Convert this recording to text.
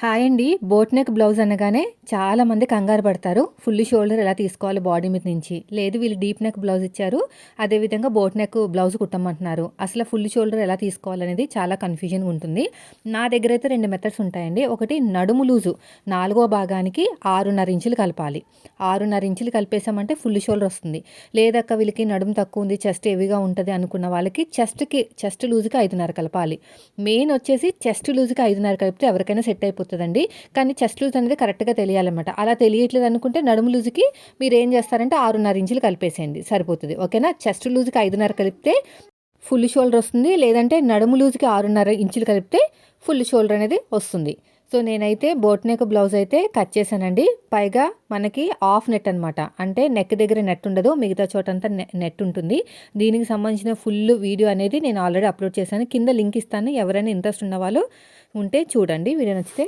Hi అండి. Boat neck blouse అనగానే చాలామంది కంగారు పడతారు. ఫుల్ షోల్డర్ ఎలా తీసుకోవాలి బాడీ మీద నుంచి. లేదు వీళ్ళు డీప్ నెక్ బ్లౌజ్ ఇచ్చారు. అదేవిధంగా బోట్ నెక్ బ్లౌజ్ కుట్టమంటున్నారు. అసలు ఫుల్ షోల్డర్ ఎలా తీసుకోవాలనేది చాలా కన్ఫ్యూజన్గా ఉంటుంది. నా దగ్గర అయితే 2 మెథడ్స్ ఉంటాయండి. ఒకటి నడుము లూజు 4వ భాగానికి 6.5 ఇంచులు కలపాలి. 6.5 ఇంచులు కలిపేసామంటే ఫుల్ షోల్డర్ వస్తుంది. లేదక్క వీళ్ళకి నడుము తక్కువ ఉంది, చెస్ట్ హెవీగా ఉంటుంది అనుకున్న వాళ్ళకి చెస్ట్ లూజ్కి 5.5 కలపాలి. మెయిన్ వచ్చేసి చెస్ట్ లూజ్కి 5.5 కలిపితే ఎవరికైనా సెట్ అయిపోతుందండి. కానీ చెస్ట్ లూజ్ అనేది కరెక్ట్గా తెలియాలన్నమాట. అలా తెలియట్లేదు అనుకుంటే నడుము లూజ్కి మీరు ఏం చేస్తారంటే 6.5 ఇంచులు కలిపేసేయండి, సరిపోతుంది. ఓకేనా. చెస్ట్ లూజ్కి 5.5 కలిపితే ఫుల్ షోల్డర్ వస్తుంది. లేదంటే నడుము లూజ్కి 6.5 ఇంచులు కలిపితే ఫుల్ షోల్డర్ అనేది వస్తుంది. సో నేనైతే బోట్ నెక్ బ్లౌజ్ అయితే కట్ చేశానండి. పైగా మనకి ఆఫ్ నెట్ అనమాట. అంటే నెక్ దగ్గర నెట్ ఉండదు, మిగతా చోటంతా నెట్ ఉంటుంది. దీనికి సంబంధించిన ఫుల్ వీడియో అనేది నేను ఆల్రెడీ అప్లోడ్ చేశాను. కింద లింక్ ఇస్తాను. ఎవరైనా ఇంట్రెస్ట్ ఉన్న వాళ్ళు ఉంటే చూడండి. వీడియో నచ్చితే